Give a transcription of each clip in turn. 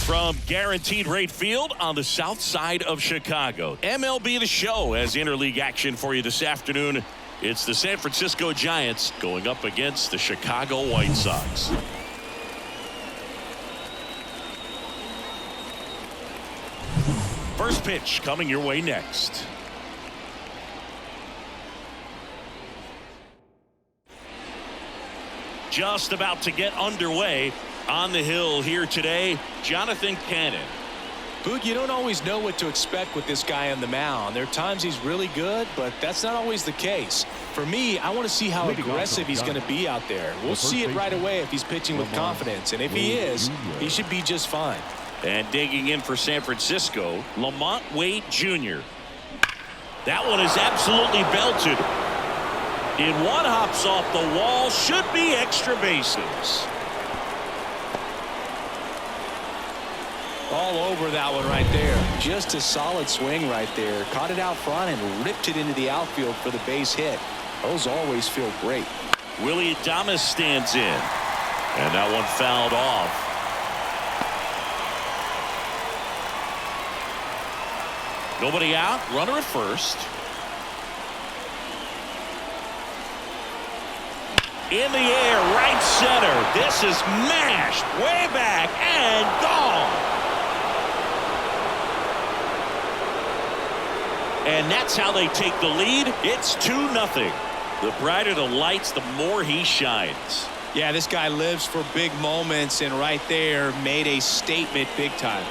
From Guaranteed Rate Field on the south side of Chicago, MLB The Show has interleague action for you this afternoon. It's the San Francisco Giants going up against the Chicago White Sox. First pitch coming your way next. Just about to get underway on the hill here today, Jonathan Cannon. Boog, you don't always know what to expect with this guy on the mound. There are times he's really good, but that's not always the case. For me, I want to see how aggressive he's going to be out there. We'll see it right away if he's pitching with confidence, and if he is, he should be just fine. And digging in for San Francisco, Lamont Wade Jr. That one is absolutely belted. In one hops off the wall, should be extra bases. All over that one right there. Just a solid swing right there. Caught it out front and ripped it into the outfield for the base hit. Those always feel great. Willie Adames stands in. And that one fouled off. Nobody out. Runner at first. In the air, right center. This is mashed way back and gone. And that's how they take the lead. It's 2-0. The brighter the lights, the more he shines. Yeah, this guy lives for big moments, and right there made a statement big time.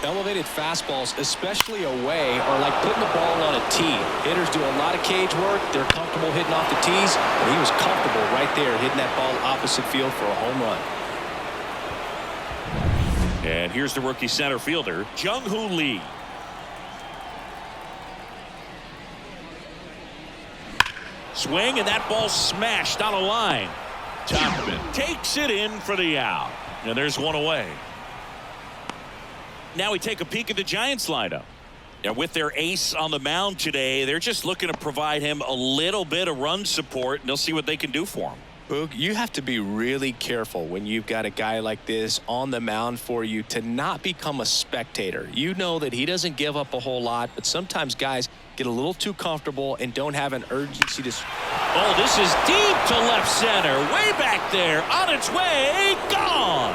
Elevated fastballs, especially away, are like putting the ball on a tee. Hitters do a lot of cage work. They're comfortable hitting off the tees, and he was comfortable right there hitting that ball opposite field for a home run. And here's the rookie center fielder, Jung-Hoo Lee. Swing, and that ball smashed on a line. Topman takes it in for the out. And there's one away. Now we take a peek at the Giants lineup. And with their ace on the mound today, they're just looking to provide him a little bit of run support, and they'll see what they can do for him. Boog, you have to be really careful when you've got a guy like this on the mound for you to not become a spectator. You know that he doesn't give up a whole lot, but sometimes guys get a little too comfortable and don't have an urgency to. Oh, this is deep to left center. Way back there. On its way. Gone.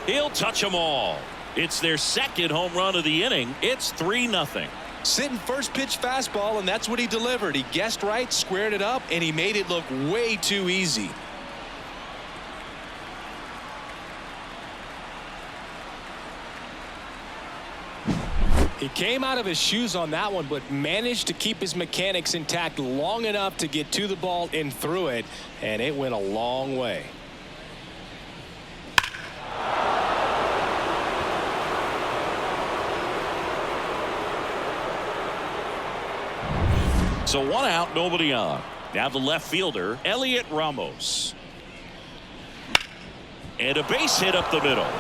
He'll touch them all. It's their second home run of the inning. It's 3-0. Sitting first pitch fastball, and that's what he delivered. He guessed right, squared it up, and he made it look way too easy. He came out of his shoes on that one, but managed to keep his mechanics intact long enough to get to the ball and through it, and it went a long way. So one out, nobody on. Now the left fielder, Elliot Ramos. And a base hit up the middle.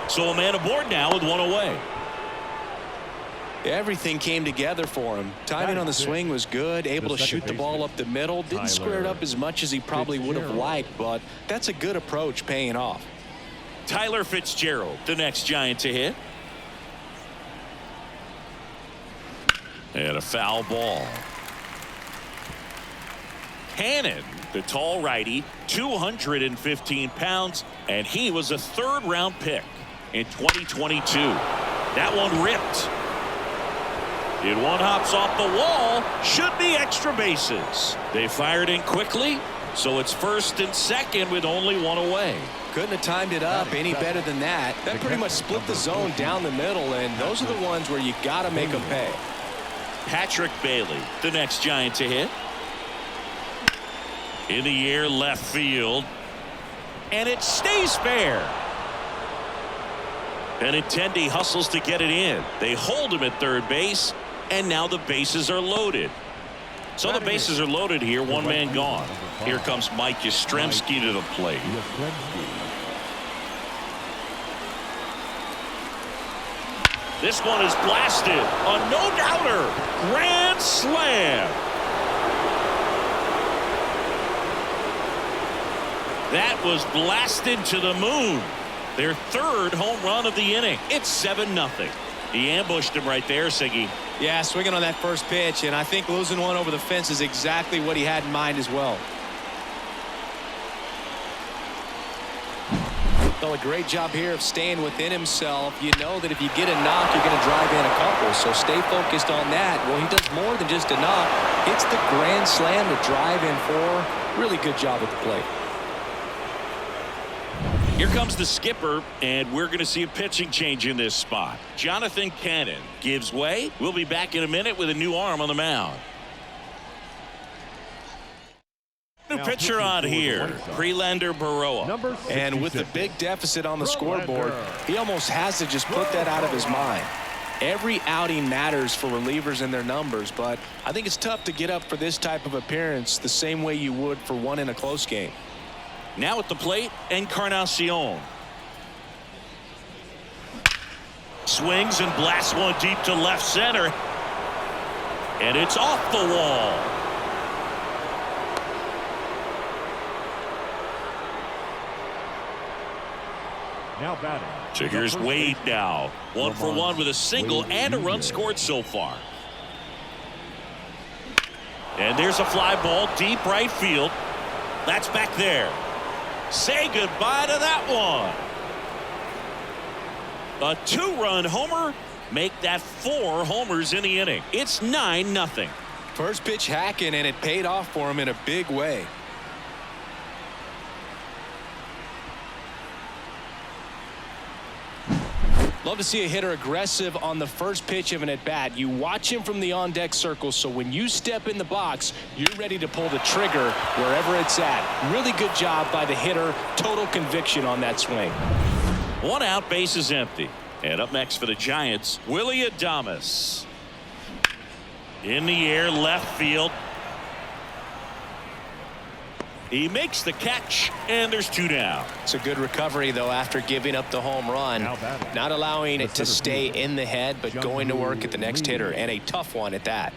So a man aboard now with one away. Everything came together for him. Timing on the swing was good, able to shoot the ball up the middle. Didn't square it up as much as he probably would have liked, but that's a good approach paying off. Tyler Fitzgerald, the next Giant to hit. And a foul ball. Cannon, the tall righty, 215 pounds, and he was a third-round pick in 2022. That one ripped. In one hops off the wall, should be extra bases. They fired in quickly, so it's first and second with only one away. Couldn't have timed it up any better than that. That pretty much split the zone down the middle, and those are the ones where you got to make them pay. Patrick Bailey, the next Giant to hit. In the air, left field. And it stays fair. Benintendi hustles to get it in. They hold him at third base, and now the bases are loaded. So the bases are loaded here, one man gone. Here comes Mike Yastrzemski to the plate. This one is blasted. A no-doubter. Grand slam. That was blasted to the moon. Their third home run of the inning. It's 7-0. He ambushed him right there, Siggy. Yeah, swinging on that first pitch, and I think losing one over the fence is exactly what he had in mind as well. So a great job here of staying within himself. You know that if you get a knock, you're going to drive in a couple, so stay focused on that. Well, he does more than just a knock. It's the grand slam to drive in for. Really good job at the plate. Here comes the skipper, and we're going to see a pitching change in this spot. Jonathan Cannon gives way. We'll be back in a minute with a new arm on the mound. New pitcher on here, Prelander Baroa. And with the big deficit on the scoreboard, he almost has to just put that out of his mind. Every outing matters for relievers and their numbers, but I think it's tough to get up for this type of appearance the same way you would for one in a close game. Now at the plate, Encarnacion. Swings and blasts one deep to left center. And it's off the wall. Now batting. So here's Wade now. 1 for 1 with a single and a run scored so far. And there's a fly ball deep right field. That's back there. Say goodbye to that one. A 2-run homer. Make that 4 homers in the inning. It's 9-0. First pitch hacking, and it paid off for him in a big way. Love to see a hitter aggressive on the first pitch of an at-bat. You watch him from the on-deck circle, so when you step in the box, you're ready to pull the trigger wherever it's at. Really good job by the hitter. Total conviction on that swing. 1 out, base is empty. And up next for the Giants, Willy Adames. In the air, left field. He makes the catch, and there's 2 down. It's a good recovery, though, after giving up the home run. Not allowing it to stay in the head, but going to work at the next hitter, and a tough one at that.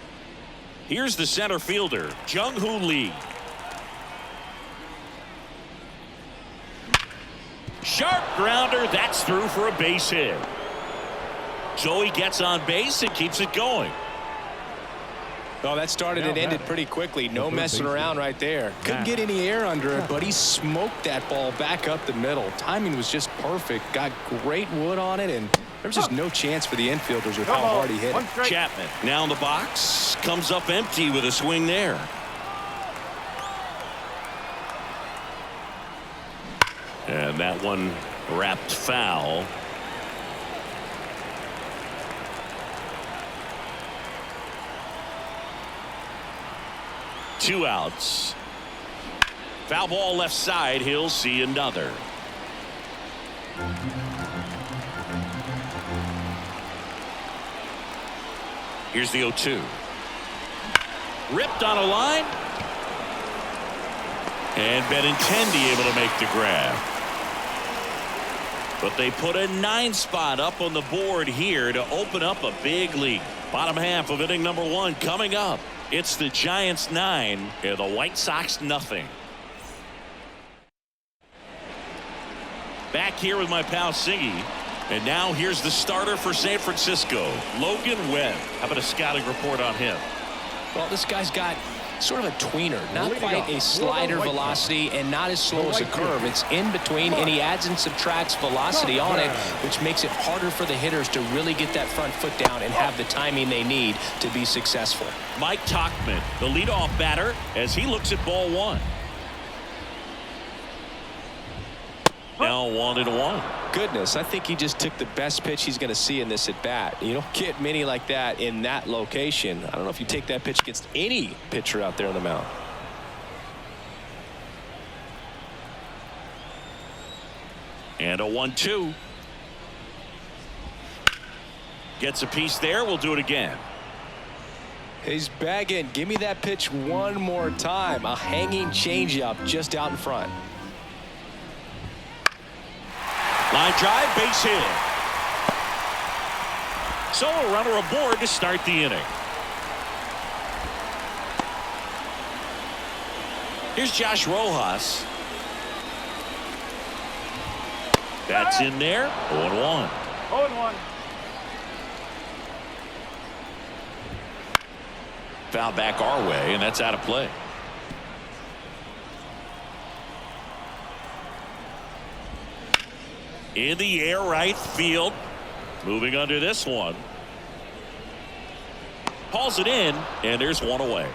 Here's the center fielder, Jung-Hoo Lee. Sharp grounder, that's through for a base hit. So he gets on base and keeps it going. Oh, that started and ended pretty quickly. No messing around right there. Couldn't get any air under it, but he smoked that ball back up the middle. Timing was just perfect. Got great wood on it, and there was just no chance for the infielders with how hard he hit it. Chapman now in the box. Comes up empty with a swing there. And that one wrapped foul. Two outs. Foul ball left side. He'll see another. Here's the 0-2. Ripped on a line. And Benintendi able to make the grab. But they put a 9 spot up on the board here to open up a big lead. Bottom half of inning number 1 coming up. It's the Giants 9 and the White Sox nothing. Back here with my pal Siggy. And now here's the starter for San Francisco, Logan Webb. How about a scouting report on him? Well, this guy's got sort of a tweener, not quite a slider velocity and not as slow as a curve. It's in between, and he adds and subtracts velocity on it, which makes it harder for the hitters to really get that front foot down and have the timing they need to be successful. Mike Tauchman, the leadoff batter, as he looks at ball 1. Now 1-1. Goodness, I think he just took the best pitch he's going to see in this at bat. You don't get many like that in that location. I don't know if you take that pitch against any pitcher out there on the mound. And a 1-2. Gets a piece there. We'll do it again. He's bagging. Give me that pitch one more time. A hanging changeup just out in front. Line drive, base hit. So a runner aboard to start the inning. Here's Josh Rojas. That's in there. 0-1. 0-1. Foul back our way, and that's out of play. In the air, right field. Moving under this one. Hauls it in, and there's one away.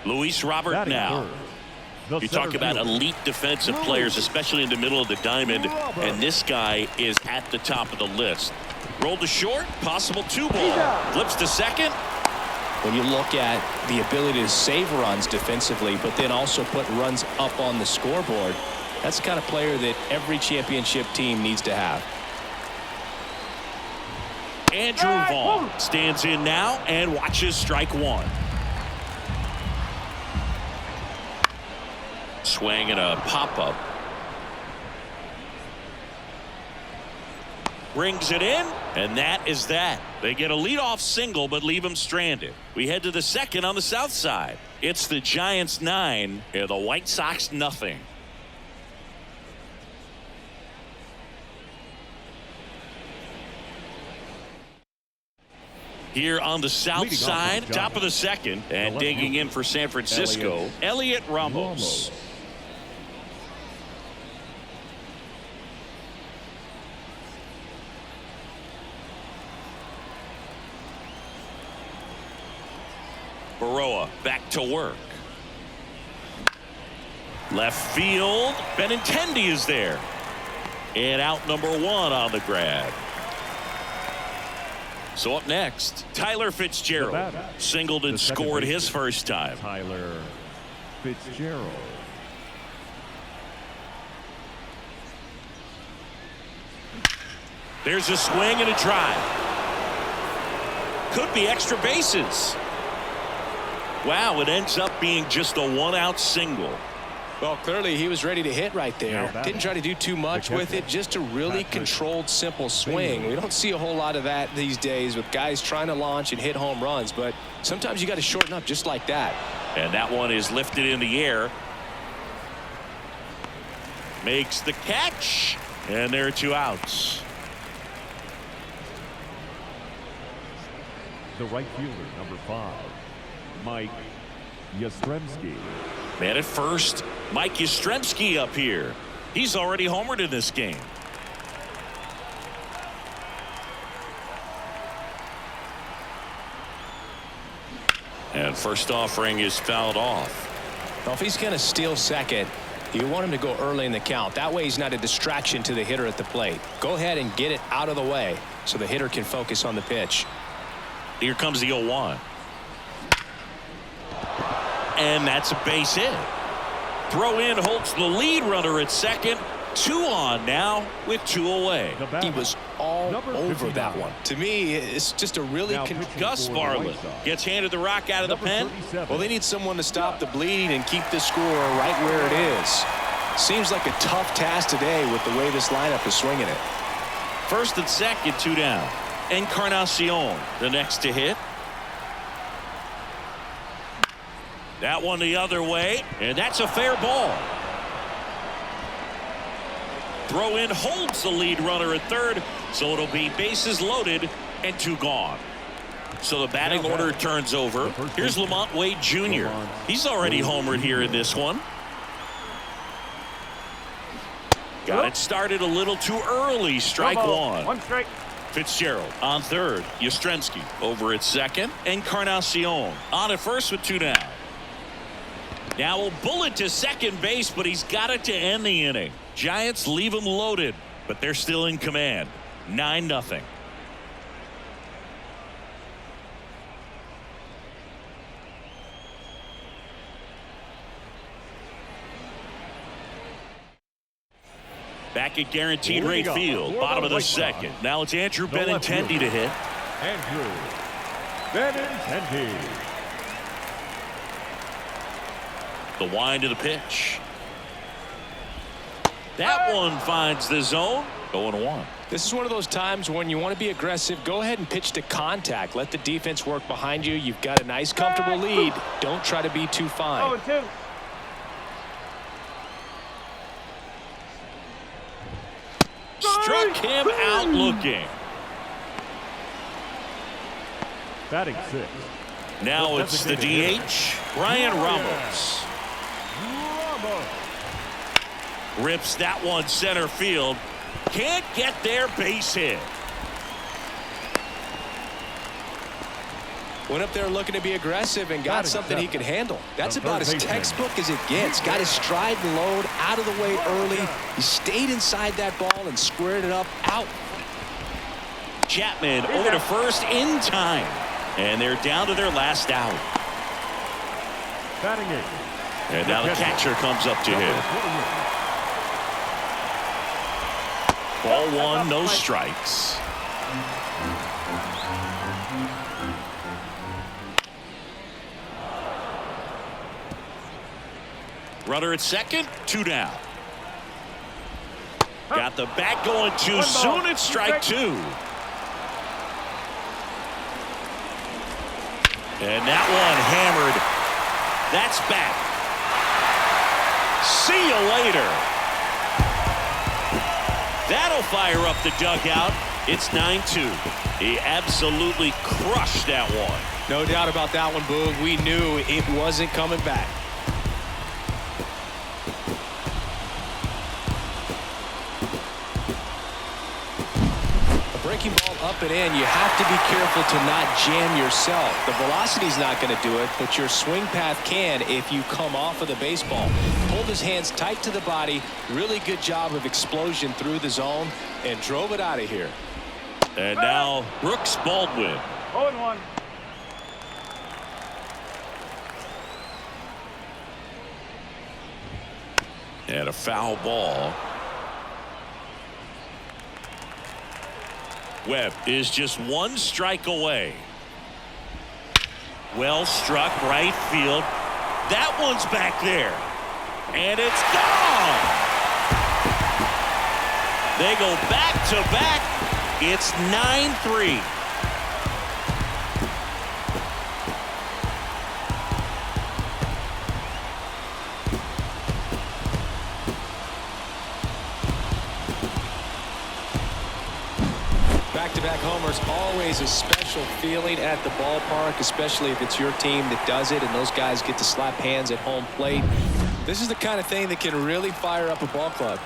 Luis Robert Batting now. third. You talk about elite defensive players, especially in the middle of the diamond, and this guy is at the top of the list. Rolled to short, possible 2-ball. Flips to second. When you look at the ability to save runs defensively, but then also put runs up on the scoreboard, that's the kind of player that every championship team needs to have. Andrew Vaughn stands in now and watches strike one. Swing and a pop-up. Brings it in, and that is that. They get a leadoff single, but leave him stranded. We head to the second on the south side. It's the Giants 9 and the White Sox nothing. Here on the south side, top of the second, and digging in for San Francisco, Elliot Ramos. Baroa back to work. Left field. Benintendi is there. And out number one on the grab. So up next, Tyler Fitzgerald. Singled and scored his first time. Tyler Fitzgerald. There's a swing and a drive. Could be extra bases. Wow, it ends up being just a one-out single. Well, clearly he was ready to hit right there. Didn't try to do too much with it. Just a really controlled, simple swing. We don't see a whole lot of that these days with guys trying to launch and hit home runs. But sometimes you got to shorten up just like that. And that one is lifted in the air. Makes the catch. And there are two outs. The right fielder, number 5. Mike Yastrzemski. Man at first, Mike Yastrzemski up here. He's already homered in this game. And first offering is fouled off. Well, if he's going to steal second, you want him to go early in the count. That way he's not a distraction to the hitter at the plate. Go ahead and get it out of the way so the hitter can focus on the pitch. Here comes the 0-1. And that's a base hit. Throw in holds the lead runner at second. 2 on now with 2 away. He was all over that one. To me, it's just a really Gus Varland gets handed the rock out of the pen. Well, they need someone to stop the bleeding and keep the score right where it is. Seems like a tough task today with the way this lineup is swinging it. First and second, 2 down. Encarnacion, the next to hit. That one the other way, and that's a fair ball. Throw in holds the lead runner at third, so it'll be bases loaded and 2 gone. So the batting order turns over. Here's Lamont Wade Jr. He's already homered here in this one. Got it started a little too early. Strike one. 1 strike. Fitzgerald on third. Yastrzemski over at second. Encarnacion on at first with 2 down. Now a bullet to second base, but he's got it to end the inning. Giants leave him loaded, but they're still in command. 9-0. Back at guaranteed rate field, bottom of the second. Now it's Andrew Benintendi to hit. Andrew Benintendi. The wind of the pitch. That one finds the zone. 0-1. This is one of those times when you want to be aggressive. Go ahead and pitch to contact. Let the defense work behind you. You've got a nice, comfortable lead. Don't try to be too fine. 0-2. Struck him out looking. Batting six. Now it's the DH, Brian Ramos. Rips that one center field. Can't get their base hit. Went up there looking to be aggressive and got something he could handle. That's about as textbook as it gets. Got his stride and load out of the way early. He stayed inside that ball and squared it up out. Chapman over to first in time. And they're down to their last out. Batting eight. And now the catcher comes up to him. Ball one, no strikes. Runner at second, 2 down. Got the bat going too soon. It's strike 2. And that one hammered. That's back. See you later. That'll fire up the dugout. It's 9-2. He absolutely crushed that one. No doubt about that one, Boog. We knew it wasn't coming back. Breaking ball up and in, you have to be careful to not jam yourself. The velocity's not going to do it, but your swing path can if you come off of the baseball. Pulled his hands tight to the body. Really good job of explosion through the zone and drove it out of here. And now Brooks Baldwin. 0-1. And a foul ball. Webb is just 1 strike away. Well struck right field. That one's back there. And it's gone. They go back to back. It's 9-3. Back-to-back homers, always a special feeling at the ballpark, especially if it's your team that does it and those guys get to slap hands at home plate. This is the kind of thing that can really fire up a ball club.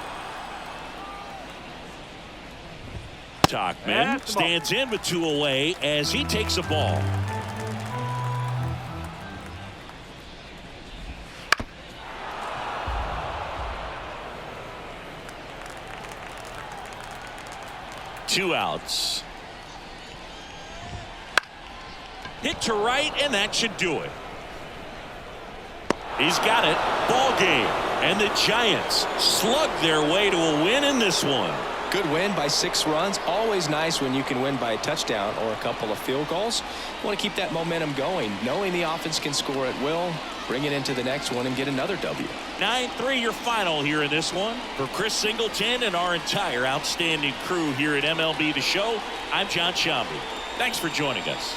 Tauchman stands in with 2 away as he takes a ball. Two outs. Hit to right, and that should do it. He's got it. Ball game. And the Giants slug their way to a win in this one. Good win by 6 runs. Always nice when you can win by a touchdown or a couple of field goals. You want to keep that momentum going, knowing the offense can score at will, bring it into the next one, and get another W. 9-3 your final here in this one. For Chris Singleton and our entire outstanding crew here at MLB The Show, I'm John Shambi. Thanks for joining us.